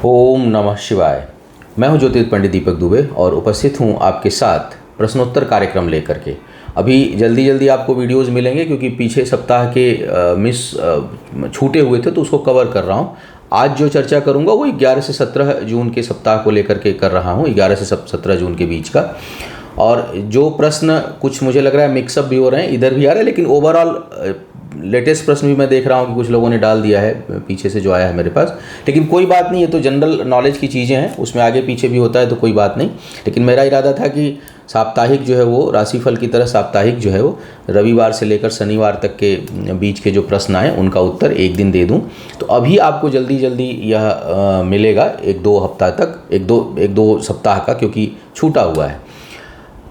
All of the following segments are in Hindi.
ओम नमः शिवाय। मैं हूं ज्योतिष पंडित दीपक दुबे और उपस्थित हूं आपके साथ प्रश्नोत्तर कार्यक्रम लेकर के। अभी जल्दी जल्दी आपको वीडियोस मिलेंगे क्योंकि पीछे सप्ताह के छूटे हुए थे तो उसको कवर कर रहा हूं। आज जो चर्चा करूंगा वो 11 से 17 जून के सप्ताह को लेकर के कर रहा हूं, 11 से 17 जून के बीच का। और जो प्रश्न कुछ मुझे लग रहा है मिक्सअप भी हो रहे हैं, इधर भी आ रहे हैं, लेकिन ओवरऑल लेटेस्ट प्रश्न भी मैं देख रहा हूँ कि कुछ लोगों ने डाल दिया है पीछे से जो आया है मेरे पास। लेकिन कोई बात नहीं, ये तो जनरल नॉलेज की चीज़ें हैं, उसमें आगे पीछे भी होता है तो कोई बात नहीं। लेकिन मेरा इरादा था कि साप्ताहिक जो है वो राशिफल की तरह साप्ताहिक जो है वो रविवार से लेकर शनिवार तक के बीच के जो प्रश्न आए उनका उत्तर एक दिन दे दूं। तो अभी आपको जल्दी जल्दी यह मिलेगा एक दो हफ्ता तक, एक दो सप्ताह का, क्योंकि छूटा हुआ है।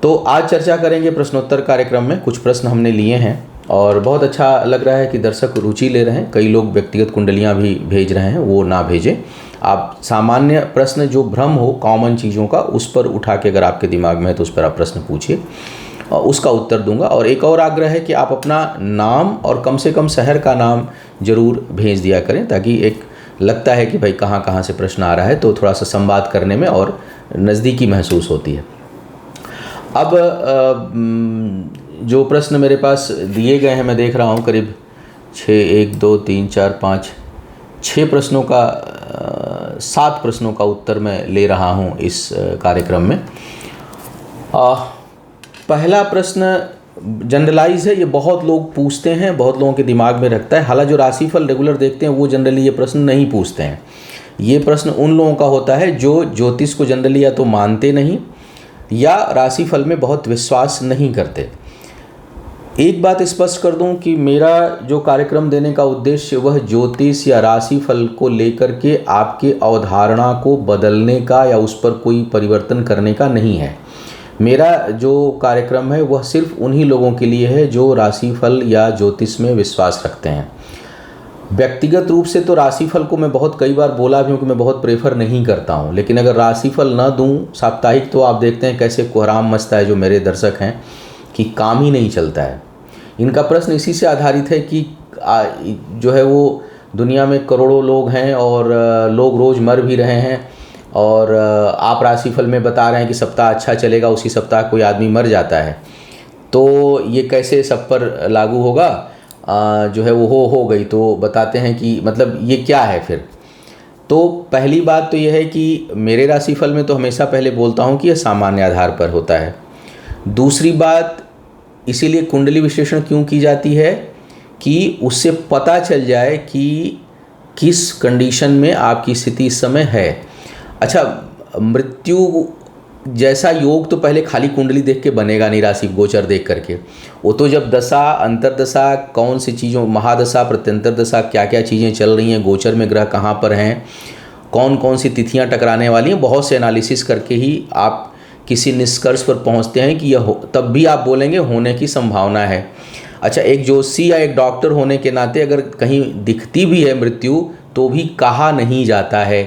तो आज चर्चा करेंगे प्रश्नोत्तर कार्यक्रम में। कुछ प्रश्न हमने लिए हैं और बहुत अच्छा लग रहा है कि दर्शक रुचि ले रहे हैं। कई लोग व्यक्तिगत कुंडलियां भी भेज रहे हैं, वो ना भेजें। आप सामान्य प्रश्न जो भ्रम हो कॉमन चीज़ों का, उस पर उठा के अगर आपके दिमाग में है तो उस पर आप प्रश्न पूछिए और उसका उत्तर दूंगा। और एक और आग्रह है कि आप अपना नाम और कम से कम शहर का नाम ज़रूर भेज दिया करें, ताकि एक लगता है कि भाई कहाँ कहाँ से प्रश्न आ रहा है, तो थोड़ा सा संवाद करने में और नज़दीकी महसूस होती है। अब जो प्रश्न मेरे पास दिए गए हैं मैं देख रहा हूँ करीब 1 2 3 4 5 6 प्रश्नों का 7 प्रश्नों का उत्तर मैं ले रहा हूँ इस कार्यक्रम में। पहला प्रश्न जनरलाइज है, ये बहुत लोग पूछते हैं, बहुत लोगों के दिमाग में रखता है। हालांकि जो राशिफल रेगुलर देखते हैं वो जनरली ये प्रश्न नहीं पूछते हैं। ये प्रश्न उन लोगों का होता है जो ज्योतिष को जनरली या तो मानते नहीं या राशिफल में बहुत विश्वास नहीं करते। एक बात स्पष्ट कर दूं कि मेरा जो कार्यक्रम देने का उद्देश्य वह ज्योतिष या राशिफल को लेकर के आपके अवधारणा को बदलने का या उस पर कोई परिवर्तन करने का नहीं है। मेरा जो कार्यक्रम है वह सिर्फ उन्हीं लोगों के लिए है जो राशिफल या ज्योतिष में विश्वास रखते हैं। व्यक्तिगत रूप से तो राशिफल को मैं बहुत कई बार बोला भी हूँ कि मैं बहुत प्रेफर नहीं करता हूँ, लेकिन अगर राशिफल न दूँ साप्ताहिक तो आप देखते हैं कैसे कोहराम मचता है जो मेरे दर्शक हैं कि काम ही नहीं चलता है। इनका प्रश्न इसी से आधारित है कि जो है वो दुनिया में करोड़ों लोग हैं और लोग रोज़ मर भी रहे हैं, और आप राशिफल में बता रहे हैं कि सप्ताह अच्छा चलेगा, उसी सप्ताह कोई आदमी मर जाता है, तो ये कैसे सब पर लागू होगा? जो है वो हो गई तो बताते हैं कि मतलब ये क्या है फिर। तो पहली बात तो ये है कि मेरे राशिफल में तो हमेशा पहले बोलता हूँ कि यह सामान्य आधार पर होता है। दूसरी बात, इसीलिए कुंडली विश्लेषण क्यों की जाती है कि उससे पता चल जाए कि किस कंडीशन में आपकी स्थिति इस समय है। अच्छा, मृत्यु जैसा योग तो पहले खाली कुंडली देख के बनेगा नहीं, राशि गोचर देख करके। वो तो जब दशा अंतरदशा कौन सी चीज़ों, महादशा प्रत्यंतर दशा क्या क्या चीज़ें चल रही हैं, गोचर में ग्रह कहाँ पर हैं, कौन कौन सी तिथियां टकराने वाली हैं, बहुत से एनालिसिस करके ही आप किसी निष्कर्ष पर पहुंचते हैं कि यह हो, तब भी आप बोलेंगे होने की संभावना है। अच्छा, एक ज्योतिषी या एक डॉक्टर होने के नाते अगर कहीं दिखती भी है मृत्यु तो भी कहा नहीं जाता है,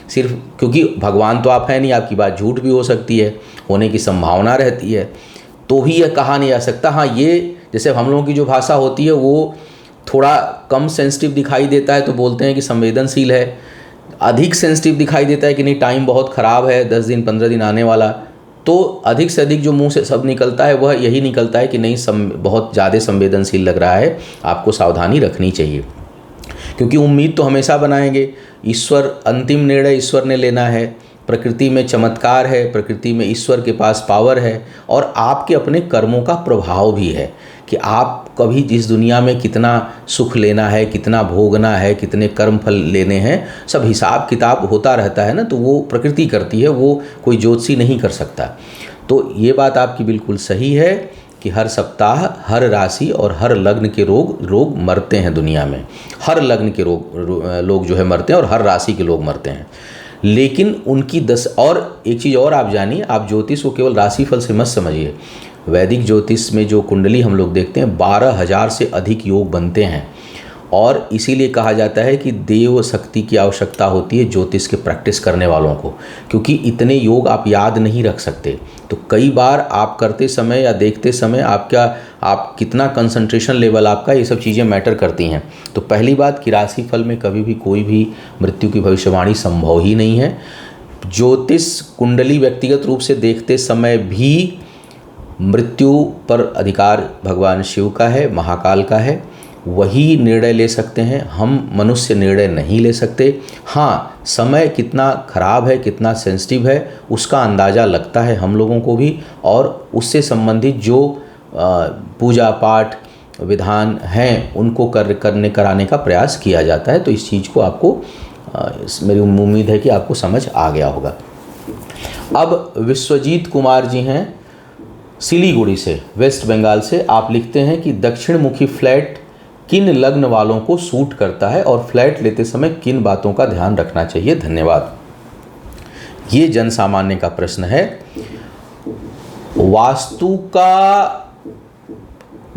सिर्फ क्योंकि भगवान तो आप हैं नहीं, आपकी बात झूठ भी हो सकती है, होने की संभावना रहती है, तो भी यह कहा नहीं जा सकता। हाँ, ये जैसे हम लोगों की जो भाषा होती है वो थोड़ा कम सेंसिटिव दिखाई देता है तो बोलते हैं कि संवेदनशील है, अधिक सेंसिटिव दिखाई देता है कि नहीं टाइम बहुत ख़राब है, 10 दिन 15 दिन आने वाला, तो अधिक से अधिक जो मुंह से शब्द निकलता है वह यही निकलता है कि नहीं बहुत ज़्यादा संवेदनशील लग रहा है, आपको सावधानी रखनी चाहिए। क्योंकि उम्मीद तो हमेशा बनाएंगे, ईश्वर अंतिम निर्णय ईश्वर ने लेना है, प्रकृति में चमत्कार है, प्रकृति में ईश्वर के पास पावर है, और आपके अपने कर्मों का प्रभाव भी है कि आप कभी जिस दुनिया में कितना सुख लेना है, कितना भोगना है, कितने कर्म फल लेने हैं, सब हिसाब किताब होता रहता है ना, तो वो प्रकृति करती है, वो कोई ज्योतिषी नहीं कर सकता। तो ये बात आपकी बिल्कुल सही है कि हर सप्ताह हर राशि और हर लग्न के रोग मरते हैं दुनिया में, हर लग्न के लोग जो है मरते हैं और हर राशि के लोग मरते हैं। लेकिन उनकी और एक चीज़ और आप जानिए, आप ज्योतिष को केवल राशिफल से मत समझिए। वैदिक ज्योतिष में जो कुंडली हम लोग देखते हैं 12,000 से अधिक योग बनते हैं, और इसीलिए कहा जाता है कि देव शक्ति की आवश्यकता होती है ज्योतिष के प्रैक्टिस करने वालों को, क्योंकि इतने योग आप याद नहीं रख सकते। तो कई बार आप करते समय या देखते समय आप कितना कंसंट्रेशन लेवल आपका, ये सब चीज़ें मैटर करती हैं। तो पहली बात कि राशिफल में कभी भी कोई भी मृत्यु की भविष्यवाणी संभव ही नहीं है। ज्योतिष कुंडली व्यक्तिगत रूप से देखते समय भी मृत्यु पर अधिकार भगवान शिव का है, महाकाल का है, वही निर्णय ले सकते हैं। हम मनुष्य निर्णय नहीं ले सकते। हाँ, समय कितना खराब है, कितना सेंसिटिव है, उसका अंदाज़ा लगता है हम लोगों को भी, और उससे संबंधित जो पूजा पाठ विधान हैं उनको कराने का प्रयास किया जाता है। तो इस चीज़ को आपको मेरी उम्मीद है कि आपको समझ आ गया होगा। अब विश्वजीत कुमार जी हैं सिलीगुड़ी से, वेस्ट बंगाल से। आप लिखते हैं कि दक्षिण मुखी फ्लैट किन लग्न वालों को सूट करता है और फ्लैट लेते समय किन बातों का ध्यान रखना चाहिए? धन्यवाद। ये जन सामान्य का प्रश्न है। वास्तु का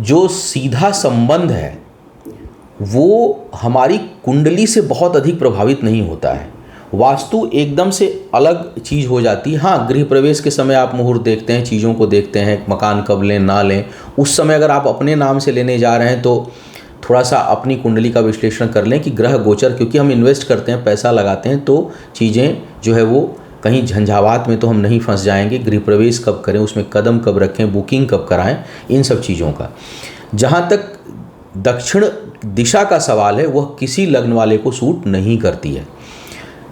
जो सीधा संबंध है वो हमारी कुंडली से बहुत अधिक प्रभावित नहीं होता है। वास्तु एकदम से अलग चीज़ हो जाती है। हाँ, गृह प्रवेश के समय आप मुहूर्त देखते हैं, चीज़ों को देखते हैं, मकान कब लें ना लें, उस समय अगर आप अपने नाम से लेने जा रहे हैं तो थोड़ा सा अपनी कुंडली का विश्लेषण कर लें कि ग्रह गोचर, क्योंकि हम इन्वेस्ट करते हैं, पैसा लगाते हैं, तो चीज़ें जो है वो कहीं झंझावात में तो हम नहीं फंस जाएंगे। गृह प्रवेश कब करें, उसमें कदम कब रखें, बुकिंग कब कराएं, इन सब चीज़ों का। जहाँ तक दक्षिण दिशा का सवाल है, वह किसी लग्न वाले को सूट नहीं करती है,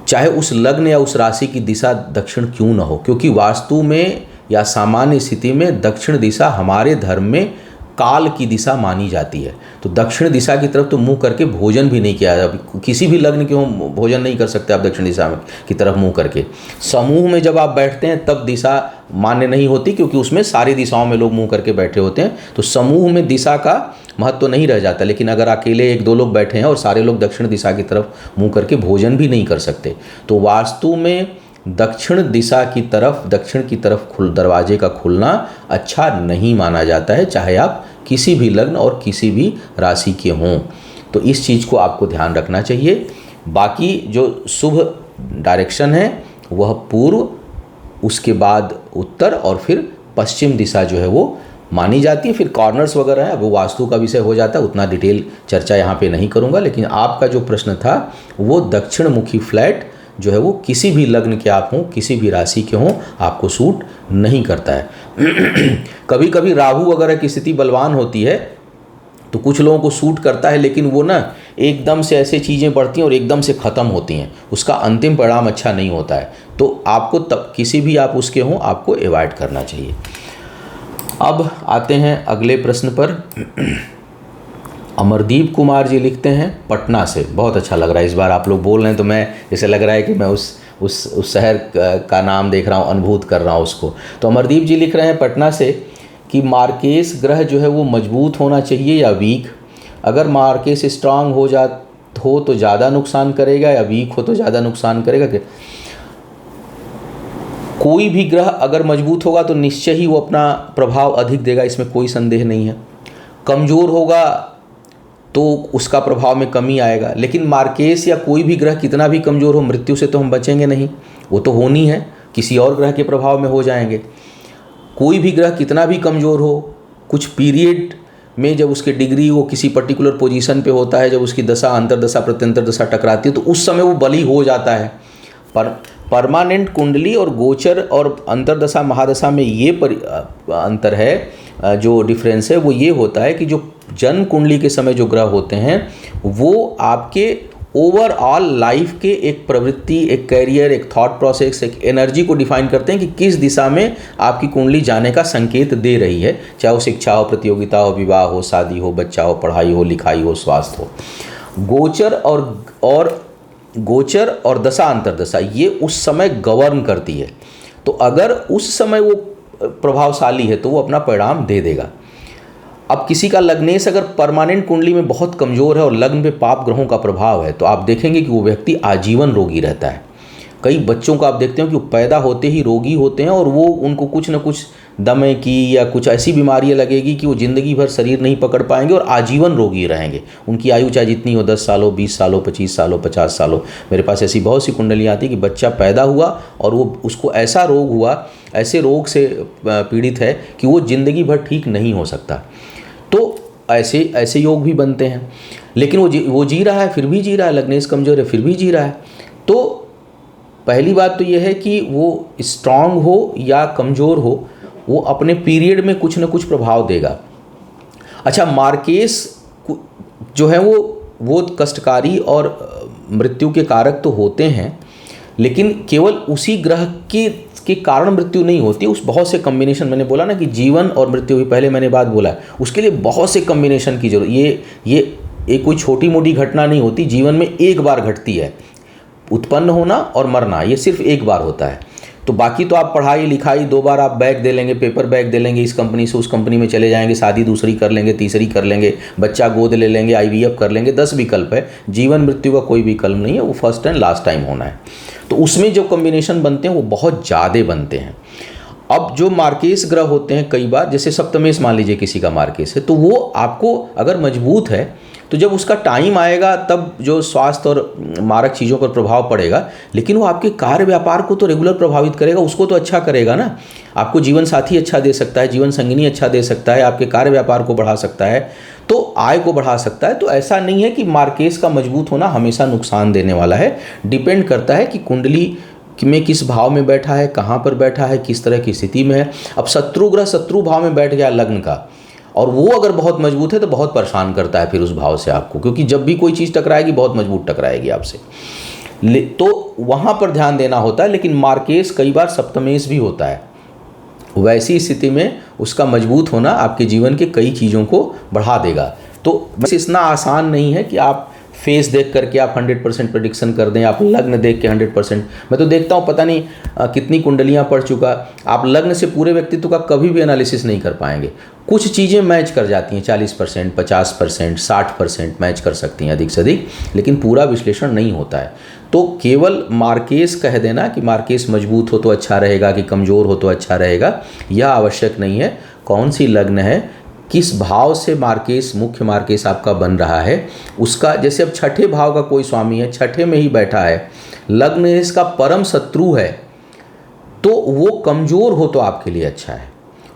चाहे उस लग्न या उस राशि की दिशा दक्षिण क्यों न हो, क्योंकि वास्तु में या सामान्य स्थिति में दक्षिण दिशा हमारे धर्म में काल की दिशा मानी जाती है। तो दक्षिण दिशा की तरफ तो मुंह करके भोजन भी नहीं किया जाता। किसी भी लग्न के हो भोजन नहीं कर सकते आप दक्षिण दिशा में की तरफ मुंह करके। समूह में जब आप बैठते हैं तब दिशा मान्य नहीं होती, क्योंकि उसमें सारी दिशाओं में लोग मुंह करके बैठे होते हैं, तो समूह में दिशा का महत्व तो नहीं रह जाता। लेकिन अगर अकेले एक दो लोग बैठे हैं और सारे लोग दक्षिण दिशा की तरफ मुंह करके भोजन भी नहीं कर सकते, तो वास्तु में दक्षिण दिशा की तरफ, दक्षिण की तरफ दरवाजे का खुलना अच्छा नहीं माना जाता है, चाहे आप किसी भी लग्न और किसी भी राशि के हों। तो इस चीज़ को आपको ध्यान रखना चाहिए। बाकी जो शुभ डायरेक्शन है वह पूर्व, उसके बाद उत्तर और फिर पश्चिम दिशा जो है वो मानी जाती है। फिर कॉर्नर्स वगैरह है वो वास्तु का विषय हो जाता है, उतना डिटेल चर्चा यहाँ पे नहीं करूँगा। लेकिन आपका जो प्रश्न था वो दक्षिण मुखी फ्लैट जो है वो किसी भी लग्न के आप हों, किसी भी राशि के हों, आपको सूट नहीं करता है। कभी कभी राहु वगैरह की स्थिति बलवान होती है तो कुछ लोगों को सूट करता है, लेकिन वो ना एकदम से ऐसे चीज़ें बढ़ती हैं और एकदम से ख़त्म होती हैं, उसका अंतिम परिणाम अच्छा नहीं होता है। तो आपको तब किसी भी आप उसके हों, आपको अवॉइड करना चाहिए। अब आते हैं अगले प्रश्न पर। अमरदीप कुमार जी लिखते हैं पटना से। बहुत अच्छा लग रहा है, इस बार आप लोग बोल रहे हैं तो मैं जैसे लग रहा है कि मैं उस शहर का नाम देख रहा हूँ, अनुभूत कर रहा हूँ उसको। तो अमरदीप जी लिख रहे हैं पटना से कि मार्केस ग्रह जो है वो मजबूत होना चाहिए या वीक? अगर मार्केस स्ट्रांग हो तो ज़्यादा नुकसान करेगा या वीक हो तो ज़्यादा नुकसान करेगा? कोई भी ग्रह अगर मजबूत होगा तो निश्चय ही वो अपना प्रभाव अधिक देगा, इसमें कोई संदेह नहीं है। कमज़ोर होगा तो उसका प्रभाव में कमी आएगा। लेकिन मार्केस या कोई भी ग्रह कितना भी कमज़ोर हो, मृत्यु से तो हम बचेंगे नहीं, वो तो होनी है, किसी और ग्रह के प्रभाव में हो जाएंगे। कोई भी ग्रह कितना भी कमज़ोर हो, कुछ पीरियड में जब उसके डिग्री वो किसी पर्टिकुलर पोजीशन पे होता है, जब उसकी दशा अंतर्दशा प्रत्यंतर दशा टकराती है तो उस समय वो बली हो जाता है। पर परमानेंट कुंडली और गोचर और अंतर्दशा महादशा में ये अंतर है, जो डिफरेंस है वो ये होता है कि जो जन्म कुंडली के समय जो ग्रह होते हैं वो आपके ओवरऑल लाइफ के एक प्रवृत्ति, एक कैरियर, एक थॉट प्रोसेस, एक एनर्जी को डिफाइन करते हैं कि किस दिशा में आपकी कुंडली जाने का संकेत दे रही है, चाहे वो शिक्षा हो, प्रतियोगिता हो, विवाह हो, शादी हो, बच्चा हो, पढ़ाई हो, लिखाई हो, स्वास्थ्य हो। गोचर और दशा अंतर्दशा ये उस समय गवर्न करती है। तो अगर उस समय वो प्रभावशाली है तो वो अपना परिणाम दे देगा। अब किसी का लग्नेश अगर परमानेंट कुंडली में बहुत कमज़ोर है और लग्न पे पाप ग्रहों का प्रभाव है तो आप देखेंगे कि वो व्यक्ति आजीवन रोगी रहता है। कई बच्चों को आप देखते हो कि वो पैदा होते ही रोगी होते हैं और वो उनको कुछ न कुछ दमे की या कुछ ऐसी बीमारियां लगेगी कि वो ज़िंदगी भर शरीर नहीं पकड़ पाएंगे और आजीवन रोगी रहेंगे। उनकी आयु चाहे जितनी हो, 10 साल हो, 20 साल हो, 25 साल हो, 50 साल हो। मेरे पास ऐसी बहुत सी कुंडलियाँ आती कि बच्चा पैदा हुआ और वो उसको ऐसा रोग हुआ, ऐसे रोग से पीड़ित है कि वो ज़िंदगी भर ठीक नहीं हो सकता। तो ऐसे योग भी बनते हैं। लेकिन वो जी रहा है, फिर भी जी रहा है, लग्नेश कमज़ोर है फिर भी जी रहा है। तो पहली बात तो ये है कि वो स्ट्रांग हो या कमज़ोर हो, वो अपने पीरियड में कुछ न कुछ प्रभाव देगा। अच्छा, मार्केस जो है वो कष्टकारी और मृत्यु के कारक तो होते हैं, लेकिन केवल उसी ग्रह के कारण मृत्यु नहीं होती। उस बहुत से कम्बिनेशन, मैंने बोला ना कि जीवन और मृत्यु भी पहले मैंने बात बोला है, उसके लिए बहुत से कम्बिनेशन की जरूरत। ये कोई छोटी मोटी घटना नहीं होती, जीवन में एक बार घटती है। उत्पन्न होना और मरना ये सिर्फ एक बार होता है। तो बाकी तो आप पढ़ाई लिखाई 2 बार आप बैग दे लेंगे, पेपर बैग दे लेंगे, इस कंपनी से उस कंपनी में चले जाएंगे, शादी दूसरी कर लेंगे, तीसरी कर लेंगे, बच्चा गोद ले लेंगे, IVF कर लेंगे, 10 विकल्प है। जीवन मृत्यु का कोई विकल्प नहीं है, वो फर्स्ट एंड लास्ट टाइम होना है। तो उसमें जो कॉम्बिनेशन बनते हैं वो बहुत ज़्यादा बनते हैं। अब जो मार्केस ग्रह होते हैं, कई बार जैसे सप्तमेश मान लीजिए किसी का मार्केस है, तो वो आपको अगर मजबूत है तो जब उसका टाइम आएगा तब जो स्वास्थ्य और मारक चीज़ों पर प्रभाव पड़ेगा, लेकिन वो आपके कार्य व्यापार को तो रेगुलर प्रभावित करेगा, उसको तो अच्छा करेगा ना। आपको जीवन साथी अच्छा दे सकता है, जीवन संगिनी अच्छा दे सकता है, आपके कार्य व्यापार को बढ़ा सकता है, तो आय को बढ़ा सकता है। तो ऐसा नहीं है कि मार्केस का मजबूत होना हमेशा नुकसान देने वाला है। डिपेंड करता है कि कुंडली में किस भाव में बैठा है, कहाँ पर बैठा है, किस तरह की स्थिति में है। अब शत्रु ग्रह शत्रु भाव में बैठ गया लग्न का, और वो अगर बहुत मजबूत है तो बहुत परेशान करता है फिर उस भाव से आपको, क्योंकि जब भी कोई चीज़ टकराएगी बहुत मजबूत टकराएगी आपसे। तो वहाँ पर ध्यान देना होता है। लेकिन मार्केस कई बार सप्तमेश भी होता है, वैसी स्थिति में उसका मजबूत होना आपके जीवन के कई चीज़ों को बढ़ा देगा। तो बस इतना आसान नहीं है कि आप फेस देख करके आप 100% प्रेडिक्शन कर दें, आप लग्न देख के 100%। मैं तो देखता हूँ, पता नहीं कितनी कुंडलियाँ पढ़ चुका, आप लग्न से पूरे व्यक्तित्व का कभी भी एनालिसिस नहीं कर पाएंगे। कुछ चीज़ें मैच कर जाती हैं, 40%, 50%, 60% मैच कर सकती हैं अधिक से अधिक, लेकिन पूरा विश्लेषण नहीं होता है। तो केवल मार्केस कह देना कि मार्केस मजबूत हो तो अच्छा रहेगा कि कमज़ोर हो तो अच्छा रहेगा, यह आवश्यक नहीं है। कौन सी लग्न है, किस भाव से मार्केस, मुख्य मार्केस आपका बन रहा है उसका, जैसे अब छठे भाव का कोई स्वामी है, छठे में ही बैठा है, लग्न इसका परम शत्रु है, तो वो कमज़ोर हो तो आपके लिए अच्छा है,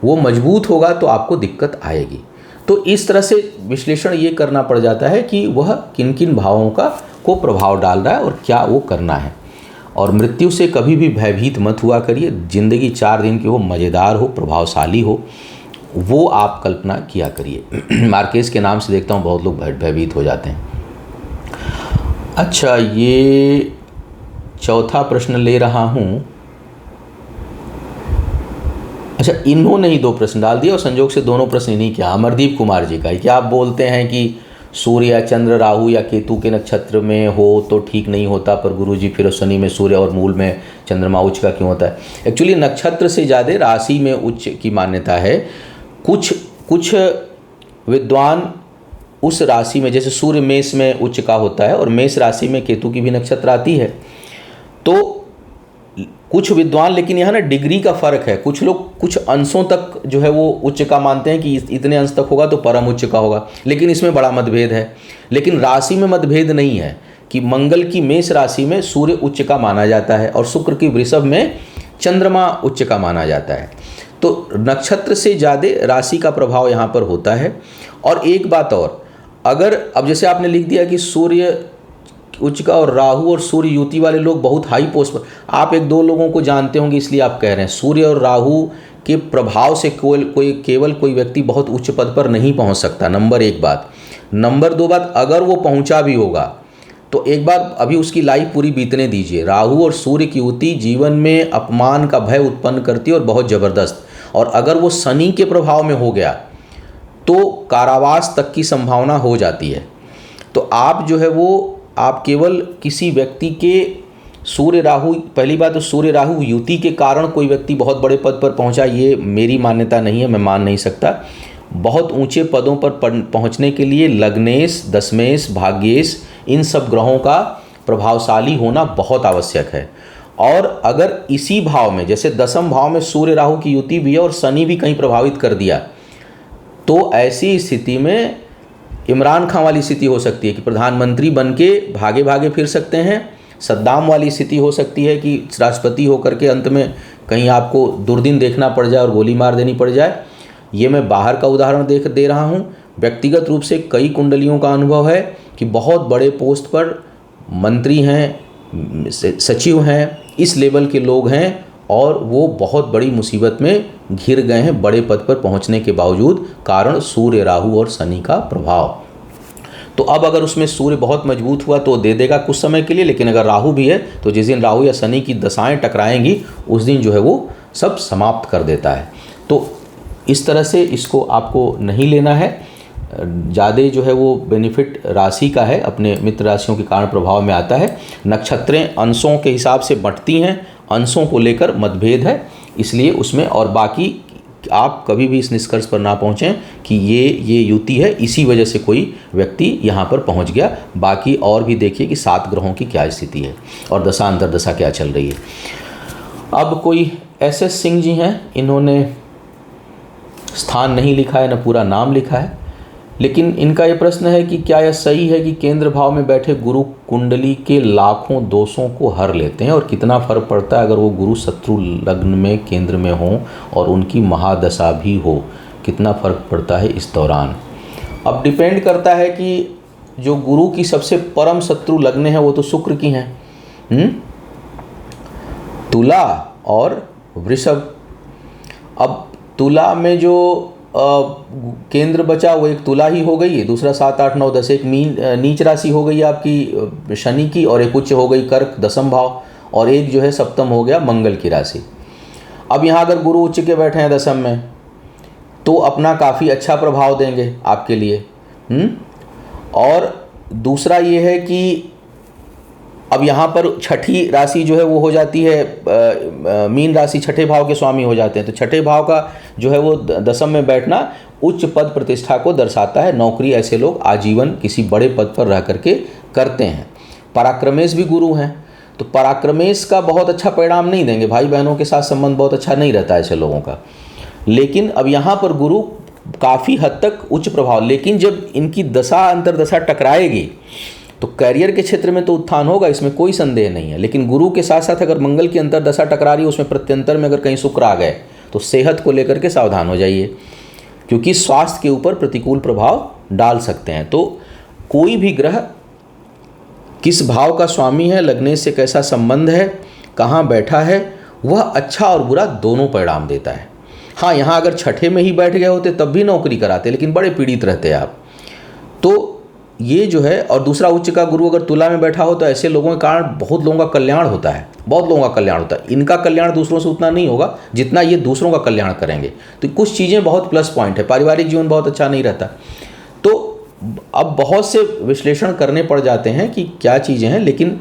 वो मजबूत होगा तो आपको दिक्कत आएगी। तो इस तरह से विश्लेषण ये करना पड़ जाता है कि वह किन किन भावों को प्रभाव डाल रहा है और क्या वो करना है। और मृत्यु से कभी भी भयभीत मत हुआ करिए। ज़िंदगी 4 दिन की हो, मज़ेदार हो, प्रभावशाली हो, वो आप कल्पना किया करिए। मार्केस के नाम से देखता हूँ बहुत लोग भयभीत हो जाते हैं। अच्छा, ये चौथा प्रश्न ले रहा हूँ। अच्छा, इन्होंने ही 2 प्रश्न डाल दिए और संजोग से दोनों प्रश्न इन्हीं क्या, अमरदीप कुमार जी का। क्या आप बोलते हैं कि सूर्य या चंद्र, राहु या केतु के नक्षत्र में हो तो ठीक नहीं होता, पर गुरुजी फिर शनि में सूर्य और मूल में चंद्रमा उच्च का क्यों होता है? एक्चुअली नक्षत्र से ज़्यादा राशि में उच्च की मान्यता है। कुछ विद्वान उस राशि में, जैसे सूर्य मेष में उच्च का होता है और मेष राशि में केतु की भी नक्षत्र आती है, तो कुछ विद्वान, लेकिन यहाँ ना डिग्री का फ़र्क है। कुछ लोग कुछ अंशों तक जो है वो उच्च का मानते हैं कि इतने अंश तक होगा तो परम उच्च का होगा, लेकिन इसमें बड़ा मतभेद है। लेकिन राशि में मतभेद नहीं है कि मंगल की मेष राशि में सूर्य उच्च का माना जाता है और शुक्र की वृषभ में चंद्रमा उच्च का माना जाता है। तो नक्षत्र से ज़्यादा राशि का प्रभाव यहाँ पर होता है। और एक बात और, अगर अब जैसे आपने लिख दिया कि सूर्य उच्च का और राहु और सूर्य युति वाले लोग बहुत हाई पोस्ट पर, आप 1-2 लोगों को जानते होंगे इसलिए आप कह रहे हैं। सूर्य और राहु के प्रभाव से केवल कोई व्यक्ति बहुत उच्च पद पर नहीं पहुंच सकता, नंबर 1 बात। नंबर 2 बात, अगर वो पहुंचा भी होगा तो एक बार अभी उसकी लाइफ पूरी बीतने दीजिए। राहु और सूर्य की युति जीवन में अपमान का भय उत्पन्न करती है और बहुत ज़बरदस्त। और अगर वो शनि के प्रभाव में हो गया तो कारावास तक की संभावना हो जाती है। तो आप जो है वो, आप केवल किसी व्यक्ति के सूर्य राहु, पहली बात तो सूर्य राहु युति के कारण कोई व्यक्ति बहुत बड़े पद पर पहुंचा, ये मेरी मान्यता नहीं है, मैं मान नहीं सकता। बहुत ऊंचे पदों पर पहुंचने के लिए लग्नेश, दशमेश, भाग्येश, इन सब ग्रहों का प्रभावशाली होना बहुत आवश्यक है। और अगर इसी भाव में, जैसे दसम भाव में सूर्य राहु की युति भी है और शनि भी कहीं प्रभावित कर दिया, तो ऐसी स्थिति में इमरान खान वाली स्थिति हो सकती है कि प्रधानमंत्री बन के भागे भागे फिर सकते हैं। सद्दाम वाली स्थिति हो सकती है कि राष्ट्रपति होकर के अंत में कहीं आपको दुर्दिन देखना पड़ जाए और गोली मार देनी पड़ जाए। ये मैं बाहर का उदाहरण दे रहा हूँ। व्यक्तिगत रूप से कई कुंडलियों का अनुभव है कि बहुत बड़े पोस्ट पर मंत्री हैं, सचिव हैं, इस लेवल के लोग हैं और वो बहुत बड़ी मुसीबत में घिर गए हैं बड़े पद पर पहुंचने के बावजूद, कारण सूर्य राहु और शनि का प्रभाव। तो अब अगर उसमें सूर्य बहुत मजबूत हुआ तो दे देगा कुछ समय के लिए, लेकिन अगर राहु भी है तो जिस दिन राहु या शनि की दशाएं टकराएंगी उस दिन जो है वो सब समाप्त कर देता है। तो इस तरह से इसको आपको नहीं लेना है। ज़्यादा जो है वो बेनिफिट राशि का है, अपने मित्र राशियों के कारण प्रभाव में आता है। नक्षत्रें अंशों के हिसाब से बंटती हैं, अंशों को लेकर मतभेद है, इसलिए उसमें, और बाकी आप कभी भी इस निष्कर्ष पर ना पहुँचें कि ये युति है, इसी वजह से कोई व्यक्ति यहाँ पर पहुँच गया। बाकी और भी देखिए कि 7 ग्रहों की क्या स्थिति है और दशा अंतर्दशा क्या चल रही है। अब कोई SS सिंह जी हैं, इन्होंने स्थान नहीं लिखा है, न पूरा नाम लिखा है, लेकिन इनका ये प्रश्न है कि क्या यह सही है कि केंद्र भाव में बैठे गुरु कुंडली के लाखों दोषों को हर लेते हैं, और कितना फर्क पड़ता है अगर वो गुरु शत्रु लग्न में केंद्र में हो और उनकी महादशा भी हो, कितना फर्क पड़ता है इस दौरान। अब डिपेंड करता है कि जो गुरु की सबसे परम शत्रु लग्न है वो तो शुक्र की हैं, तुला और वृषभ। अब तुला में जो केंद्र बचा वो एक तुला ही हो गई है, दूसरा 7, 8, 9, 10 एक नीच राशि हो गई आपकी शनि की, और एक उच्च हो गई कर्क दसम भाव, और एक जो है सप्तम हो गया मंगल की राशि। अब यहाँ अगर गुरु उच्च के बैठे हैं दसम में तो अपना काफ़ी अच्छा प्रभाव देंगे आपके लिए। और दूसरा ये है कि अब यहाँ पर छठी राशि जो है वो हो जाती है मीन राशि, छठे भाव के स्वामी हो जाते हैं, तो छठे भाव का जो है वो दसम में बैठना उच्च पद प्रतिष्ठा को दर्शाता है। नौकरी ऐसे लोग आजीवन किसी बड़े पद पर रह करके करते हैं। पराक्रमेश भी गुरु हैं, तो पराक्रमेश का बहुत अच्छा परिणाम नहीं देंगे, भाई बहनों के साथ संबंध बहुत अच्छा नहीं रहता है ऐसे लोगों का। लेकिन अब यहाँ पर गुरु काफ़ी हद तक उच्च प्रभाव, लेकिन जब इनकी दशा अंतर्दशा टकराएगी तो करियर के क्षेत्र में तो उत्थान होगा, इसमें कोई संदेह नहीं है। लेकिन गुरु के साथ साथ अगर मंगल की अंतर्दशा टकरा रही है, उसमें प्रत्यंतर में अगर कहीं शुक्र आ गए तो सेहत को लेकर के सावधान हो जाइए, क्योंकि स्वास्थ्य के ऊपर प्रतिकूल प्रभाव डाल सकते हैं। तो कोई भी ग्रह किस भाव का स्वामी है, लग्न से कैसा संबंध है, कहाँ बैठा है, वह अच्छा और बुरा दोनों परिणाम देता है। हाँ, यहाँ अगर छठे में ही बैठ गए होते तब भी नौकरी कराते, लेकिन बड़े पीड़ित रहते आप। तो ये जो है, और दूसरा उच्च का गुरु अगर तुला में बैठा हो तो ऐसे लोगों के कारण बहुत लोगों का कल्याण होता है, बहुत लोगों का कल्याण होता है। इनका कल्याण दूसरों से उतना नहीं होगा जितना ये दूसरों का कल्याण करेंगे। तो कुछ चीज़ें बहुत प्लस पॉइंट है, पारिवारिक जीवन बहुत अच्छा नहीं रहता। तो अब बहुत से विश्लेषण करने पड़ जाते हैं कि क्या चीज़ें हैं, लेकिन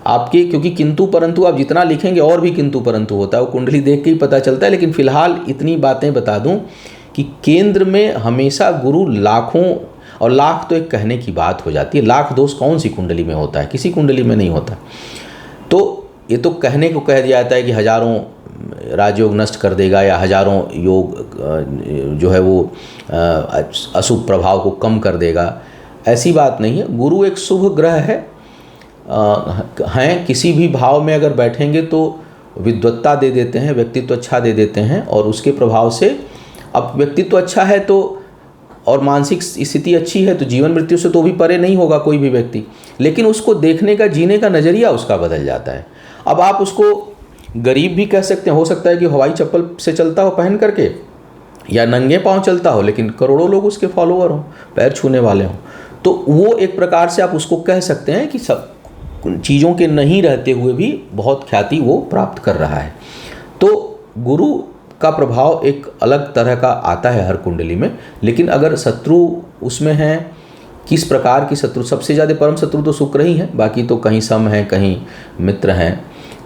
आपके, क्योंकि किंतु परंतु आप जितना लिखेंगे और भी किंतु परंतु होता है, वो कुंडली देख के ही पता चलता है। लेकिन फिलहाल इतनी बातें बता दूं कि केंद्र में हमेशा गुरु लाखों, और लाख तो एक कहने की बात हो जाती है, लाख दोष कौन सी कुंडली में होता है, किसी कुंडली में नहीं होता। तो ये तो कहने को कह दिया जाता है कि हजारों राजयोग नष्ट कर देगा या हजारों योग जो है वो अशुभ प्रभाव को कम कर देगा, ऐसी बात नहीं है। गुरु एक शुभ ग्रह है, हैं किसी भी भाव में अगर बैठेंगे तो विद्वत्ता दे देते हैं, व्यक्तित्व अच्छा दे देते हैं, और उसके प्रभाव से, अब व्यक्तित्व अच्छा है तो और मानसिक स्थिति अच्छी है तो जीवन मृत्यु से तो भी परे नहीं होगा कोई भी व्यक्ति, लेकिन उसको देखने का, जीने का नज़रिया उसका बदल जाता है। अब आप उसको गरीब भी कह सकते हैं, हो सकता है कि हवाई चप्पल से चलता हो पहन करके या नंगे पांव चलता हो, लेकिन करोड़ों लोग उसके फॉलोअर हों, पैर छूने वाले हों, तो वो एक प्रकार से आप उसको कह सकते हैं कि सब चीज़ों के नहीं रहते हुए भी बहुत ख्याति वो प्राप्त कर रहा है। तो गुरु का प्रभाव एक अलग तरह का आता है हर कुंडली में। लेकिन अगर शत्रु उसमें हैं, किस प्रकार की शत्रु, सबसे ज़्यादा परम शत्रु तो शुक्र ही है, बाकी तो कहीं सम हैं, कहीं मित्र हैं,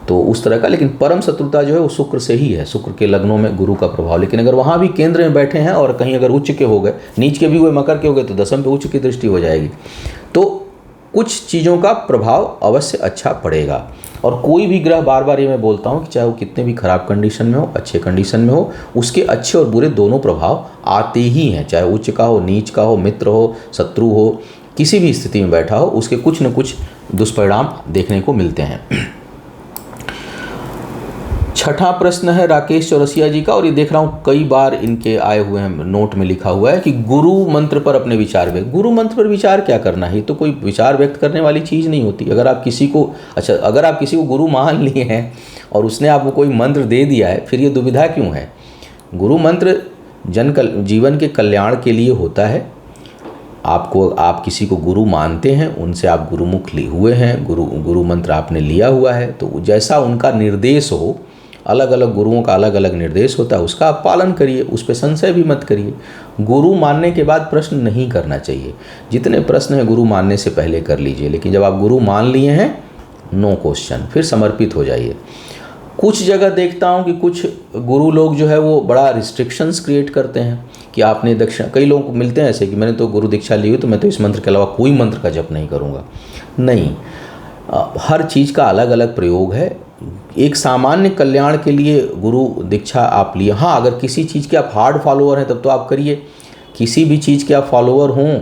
तो उस तरह का। लेकिन परम शत्रुता जो है वो शुक्र से ही है, शुक्र के लग्नों में गुरु का प्रभाव। लेकिन अगर वहाँ भी केंद्र में बैठे हैं और कहीं अगर उच्च के हो गए, नीच के भी हुए, मकर के हो गए, तो दसम पे उच्च की दृष्टि हो जाएगी। तो कुछ चीज़ों का प्रभाव अवश्य अच्छा पड़ेगा। और कोई भी ग्रह, बार बार ये मैं बोलता हूँ कि चाहे वो कितने भी खराब कंडीशन में हो, अच्छे कंडीशन में हो, उसके अच्छे और बुरे दोनों प्रभाव आते ही हैं। चाहे उच्च का हो, नीच का हो, मित्र हो, शत्रु हो, किसी भी स्थिति में बैठा हो, उसके कुछ न कुछ दुष्परिणाम देखने को मिलते हैं। छठा प्रश्न है राकेश चौरसिया जी का, और ये देख रहा हूँ कई बार इनके आए हुए हैं, नोट में लिखा हुआ है कि गुरु मंत्र पर अपने विचार व्यक्त। गुरु मंत्र पर विचार क्या करना है? ये तो कोई विचार व्यक्त करने वाली चीज़ नहीं होती। अगर आप किसी को अगर आप किसी को गुरु मान लिए हैं और उसने आपको कोई मंत्र दे दिया है, फिर ये दुविधा क्यों है? गुरु मंत्र जीवन के कल्याण के लिए होता है। आप किसी को गुरु मानते हैं, उनसे आप गुरुमुख हुए हैं, गुरु मंत्र आपने लिया हुआ है, तो जैसा उनका निर्देश हो, अलग अलग गुरुओं का अलग अलग निर्देश होता है, उसका आप पालन करिए, उस पर संशय भी मत करिए। गुरु मानने के बाद प्रश्न नहीं करना चाहिए। जितने प्रश्न हैं गुरु मानने से पहले कर लीजिए, लेकिन जब आप गुरु मान लिए हैं, नो क्वेश्चन, फिर समर्पित हो जाइए। कुछ जगह देखता हूँ कि कुछ गुरु लोग जो है वो बड़ा रिस्ट्रिक्शंस क्रिएट करते हैं कि आपने दक्षिणा, कई लोग मिलते हैं ऐसे कि मैंने तो गुरु दीक्षा ली हुई, तो मैं तो इस मंत्र के अलावा कोई मंत्र का जप नहीं करूँगा। नहीं, हर चीज़ का अलग अलग प्रयोग है। एक सामान्य कल्याण के लिए गुरु दीक्षा आप लिए। हाँ, अगर किसी चीज़ के आप हार्ड फॉलोअर हैं तब तो आप करिए। किसी भी चीज़ के आप फॉलोअर हों,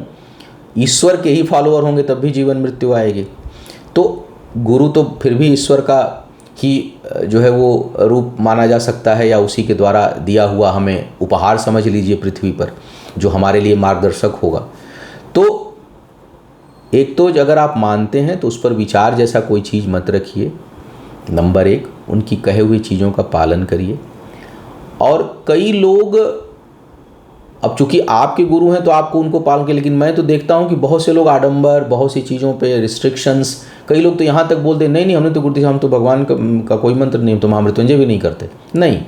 ईश्वर के ही फॉलोअर होंगे तब भी जीवन मृत्यु आएगी। तो गुरु तो फिर भी ईश्वर का ही जो है वो रूप माना जा सकता है, या उसी के द्वारा दिया हुआ हमें उपहार समझ लीजिए पृथ्वी पर, जो हमारे लिए मार्गदर्शक होगा। तो एक तो अगर आप मानते हैं तो उस पर विचार जैसा कोई चीज़ मत रखिए। नंबर 1, उनकी कहे हुई चीज़ों का पालन करिए। और कई लोग, अब चूंकि आपके गुरु हैं तो आपको उनको पालन करिए, लेकिन मैं तो देखता हूं कि बहुत से लोग आडंबर, बहुत सी चीज़ों पे रिस्ट्रिक्शंस, कई लोग तो यहाँ तक बोलते हैं नहीं हमने तो गुरु दीक्षा, हम तो भगवान का कोई मंत्र नहीं, तो महामृत्युंजय भी नहीं करते। नहीं,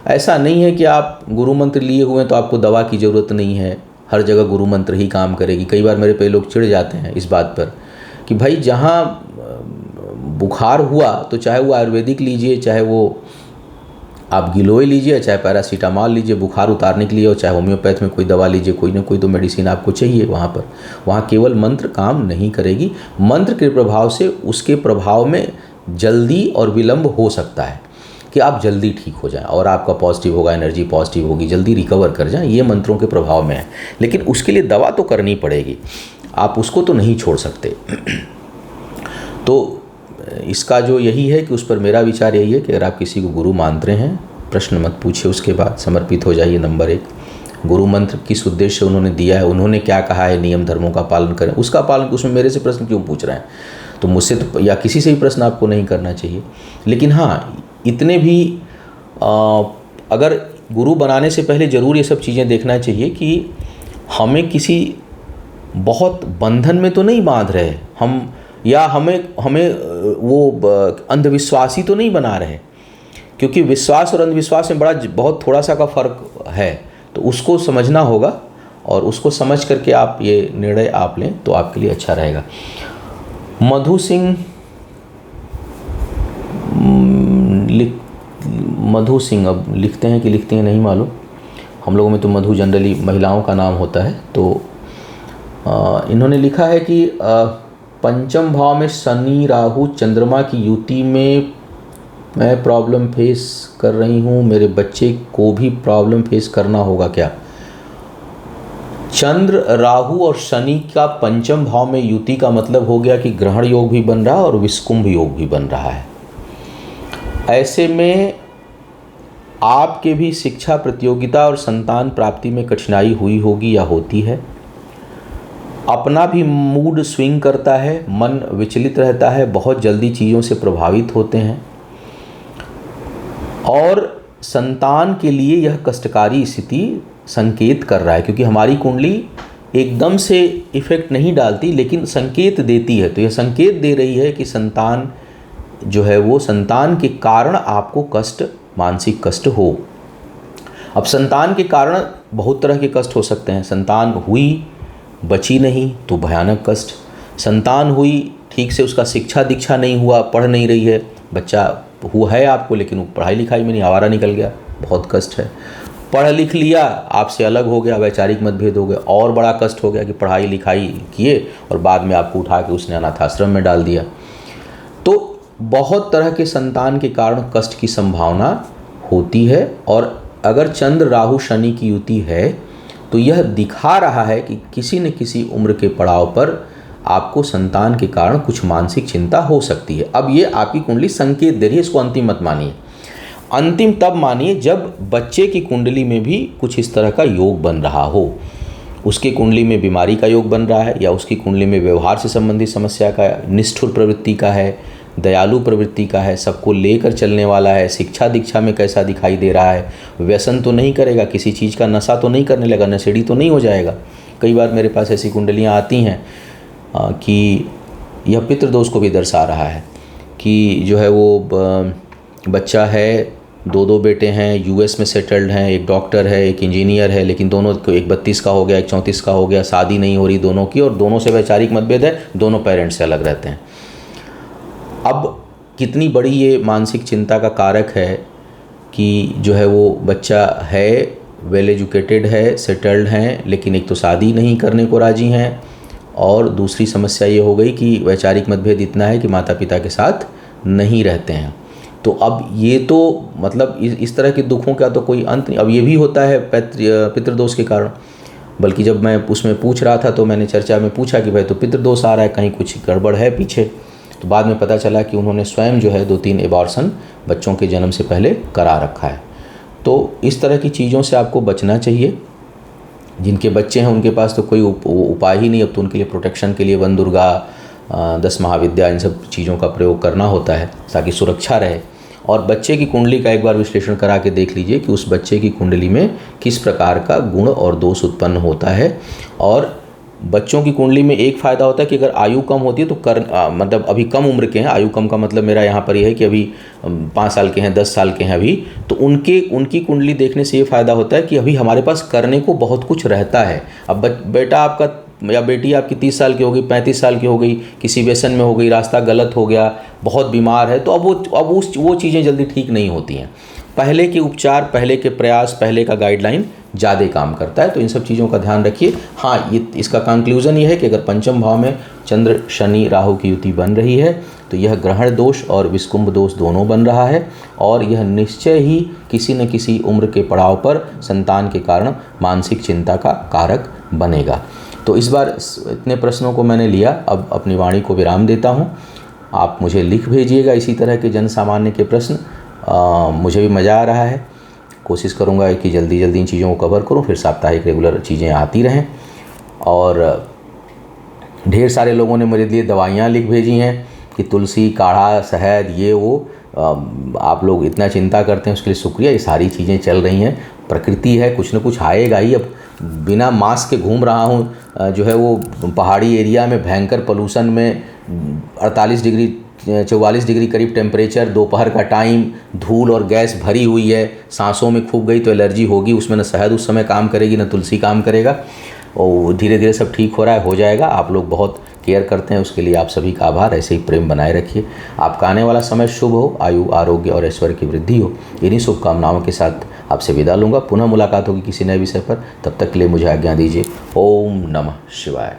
ऐसा नहीं है कि आप गुरु मंत्र लिए हुए हैं तो आपको दवा की ज़रूरत नहीं है, हर जगह गुरु मंत्र ही काम करेगी। कई बार मेरे पे लोग चिढ़ जाते हैं इस बात पर कि भाई जहाँ बुखार हुआ तो चाहे वो आयुर्वेदिक लीजिए, चाहे वो आप गिलोय लीजिए, चाहे पैरासीटामॉल लीजिए बुखार उतारने के लिए, और चाहे होम्योपैथ में कोई दवा लीजिए, कोई ना कोई तो मेडिसिन आपको चाहिए वहाँ केवल मंत्र काम नहीं करेगी। मंत्र के प्रभाव से उसके प्रभाव में जल्दी और विलंब हो सकता है कि आप जल्दी ठीक हो जाएं और आपका पॉजिटिव होगा, एनर्जी पॉजिटिव होगी, जल्दी रिकवर कर जाएं, ये मंत्रों के प्रभाव में है। लेकिन उसके लिए दवा तो करनी पड़ेगी, आप उसको तो नहीं छोड़ सकते। तो इसका जो यही है कि उस पर मेरा विचार यही है कि अगर आप किसी को गुरु मानते हैं, प्रश्न मत पूछिए, उसके बाद समर्पित हो जाइए। नंबर 1, गुरु मंत्र किस उद्देश्य से उन्होंने दिया है, उन्होंने क्या कहा है, नियम धर्मों का पालन करें, उसका पालन। उसमें मेरे से प्रश्न क्यों पूछ रहे हैं? तो मुझसे तो या किसी से भी प्रश्न आपको नहीं करना चाहिए। लेकिन हाँ, इतने भी अगर गुरु बनाने से पहले ज़रूर ये सब चीज़ें देखना चाहिए कि हमें किसी बहुत बंधन में तो नहीं बांध रहे हम, या हमें वो अंधविश्वासी तो नहीं बना रहे, क्योंकि विश्वास और अंधविश्वास में बहुत थोड़ा सा का फ़र्क है। तो उसको समझना होगा, और उसको समझ करके आप ये निर्णय आप लें तो आपके लिए अच्छा रहेगा। मधु सिंह अब लिखते हैं कि लिखते हैं नहीं मालूम, हम लोगों में तो मधु जनरली महिलाओं का नाम होता है। तो इन्होंने लिखा है कि पंचम भाव में शनि राहु चंद्रमा की युति में मैं प्रॉब्लम फेस कर रही हूँ, मेरे बच्चे को भी प्रॉब्लम फेस करना होगा क्या? चंद्र राहु और शनि का पंचम भाव में युति का मतलब हो गया कि ग्रहण योग भी बन रहा है और विषकुंभ योग भी बन रहा है। ऐसे में आपके भी शिक्षा प्रतियोगिता और संतान प्राप्ति में कठिनाई हुई होगी या होती है। अपना भी मूड स्विंग करता है, मन विचलित रहता है, बहुत जल्दी चीज़ों से प्रभावित होते हैं, और संतान के लिए यह कष्टकारी स्थिति संकेत कर रहा है, क्योंकि हमारी कुंडली एकदम से इफ़ेक्ट नहीं डालती लेकिन संकेत देती है। तो यह संकेत दे रही है कि संतान जो है वो संतान के कारण आपको कष्ट, मानसिक कष्ट हो। अब संतान के कारण बहुत तरह के कष्ट हो सकते हैं। संतान हुई, बची नहीं तो भयानक कष्ट। संतान हुई, ठीक से उसका शिक्षा दीक्षा नहीं हुआ, पढ़ नहीं रही है, बच्चा हुआ है आपको लेकिन वो पढ़ाई लिखाई में नहीं, आवारा निकल गया, बहुत कष्ट है। पढ़ लिख लिया, आपसे अलग हो गया, वैचारिक मतभेद हो गया, और बड़ा कष्ट हो गया कि पढ़ाई लिखाई किए और बाद में आपको उठा के उसने अनाथाश्रम में डाल दिया। तो बहुत तरह के संतान के कारण कष्ट की संभावना होती है। और अगर चंद्र राहु शनि की युति है तो यह दिखा रहा है कि किसी न किसी उम्र के पड़ाव पर आपको संतान के कारण कुछ मानसिक चिंता हो सकती है। अब ये आपकी कुंडली संकेत दे रही है, इसको अंतिम मत मानिए। अंतिम तब मानिए जब बच्चे की कुंडली में भी कुछ इस तरह का योग बन रहा हो। उसकी कुंडली में बीमारी का योग बन रहा है, या उसकी कुंडली में व्यवहार से संबंधित समस्या का, निष्ठुर प्रवृत्ति का है, दयालु प्रवृत्ति का है, सबको लेकर चलने वाला है, शिक्षा दीक्षा में कैसा दिखाई दे रहा है, व्यसन तो नहीं करेगा, किसी चीज़ का नशा तो नहीं करने लगा, नशेड़ी तो नहीं हो जाएगा। कई बार मेरे पास ऐसी कुंडलियाँ आती हैं कि यह पितृदोष को भी दर्शा रहा है कि जो है वो बच्चा है, दो बेटे हैं, यूएस में सेटल्ड हैं, एक डॉक्टर है, एक इंजीनियर है, लेकिन दोनों को, एक 32 का हो गया, एक 34 का हो गया, शादी नहीं हो रही दोनों की, और दोनों से वैचारिक मतभेद है, दोनों पेरेंट्स से अलग रहते हैं। अब कितनी बड़ी ये मानसिक चिंता का कारक है कि जो है वो बच्चा है, वेल एजुकेटेड है, सेटल्ड हैं, लेकिन एक तो शादी नहीं करने को राजी हैं, और दूसरी समस्या ये हो गई कि वैचारिक मतभेद इतना है कि माता पिता के साथ नहीं रहते हैं। तो अब ये तो मतलब इस तरह के दुखों का तो कोई अंत नहीं। अब ये भी होता है पितृदोष के कारण, बल्कि जब मैं उसमें पूछ रहा था तो मैंने चर्चा में पूछा कि भाई तो पितृदोष आ रहा है, कहीं कुछ गड़बड़ है पीछे। तो बाद में पता चला कि उन्होंने स्वयं जो है 2-3 एबॉर्शन बच्चों के जन्म से पहले करा रखा है। तो इस तरह की चीज़ों से आपको बचना चाहिए। जिनके बच्चे हैं उनके पास तो कोई उपाय ही नहीं, अब तो उनके लिए प्रोटेक्शन के लिए वन दुर्गा, 10 महाविद्या, इन सब चीज़ों का प्रयोग करना होता है ताकि सुरक्षा रहे। और बच्चे की कुंडली का एक बार विश्लेषण करा के देख लीजिए कि उस बच्चे की कुंडली में किस प्रकार का गुण और दोष उत्पन्न होता है। और बच्चों की कुंडली में एक फ़ायदा होता है कि अगर आयु कम होती है तो मतलब अभी कम उम्र के हैं, आयु कम का मतलब मेरा यहाँ पर यह है कि अभी 5 साल के हैं, 10 साल के हैं अभी, तो उनकी कुंडली देखने से ये फ़ायदा होता है कि अभी हमारे पास करने को बहुत कुछ रहता है। अब बेटा आपका या बेटी आपकी 30 साल की हो गई, 35 साल की हो गई, किसी व्यसन में हो गई, रास्ता गलत हो गया, बहुत बीमार है, तो अब वो चीज़ें जल्दी ठीक नहीं होती हैं। पहले के उपचार, पहले के प्रयास, पहले का गाइडलाइन ज़्यादा काम करता है। तो इन सब चीज़ों का ध्यान रखिए। हाँ, ये इसका कंक्लूज़न ये है कि अगर पंचम भाव में चंद्र शनि राहु की युति बन रही है तो यह ग्रहण दोष और विस्कुंभ दोष दोनों बन रहा है, और यह निश्चय ही किसी न किसी उम्र के पड़ाव पर संतान के कारण मानसिक चिंता का कारक बनेगा। तो इस बार इतने प्रश्नों को मैंने लिया, अब अपनी वाणी को विराम देता हूँ। आप मुझे लिख भेजिएगा इसी तरह के जन सामान्य के प्रश्न। मुझे भी मज़ा आ रहा है, कोशिश करूँगा कि जल्दी इन चीज़ों को कवर करूँ, फिर साप्ताहिक रेगुलर चीज़ें आती रहें। और ढेर सारे लोगों ने मेरे लिए दवाइयाँ लिख भेजी हैं कि तुलसी काढ़ा, शहद, ये वो, आप लोग इतना चिंता करते हैं उसके लिए शुक्रिया। ये सारी चीज़ें चल रही हैं, प्रकृति है, कुछ न कुछ आएगा ही। अब बिना मास्क के घूम रहा हूँ, जो है वो पहाड़ी एरिया में भयंकर पोल्यूशन में 48 डिग्री 44 डिग्री करीब टेम्परेचर, दोपहर का टाइम, धूल और गैस भरी हुई है, सांसों में खूब गई तो एलर्जी होगी, उसमें न शहद उस समय काम करेगी न तुलसी काम करेगा। और धीरे धीरे सब ठीक हो रहा है, हो जाएगा। आप लोग बहुत केयर करते हैं, उसके लिए आप सभी का आभार। ऐसे ही प्रेम बनाए रखिए। आपका आने वाला समय शुभ हो, आयु आरोग्य और ऐश्वर्य की वृद्धि हो। इन्हीं शुभकामनाओं के साथ आपसे विदा लूँगा। पुनः मुलाकात होगी किसी नए विषय पर, तब तक के लिए मुझे आज्ञा दीजिए। ओम नमः शिवाय।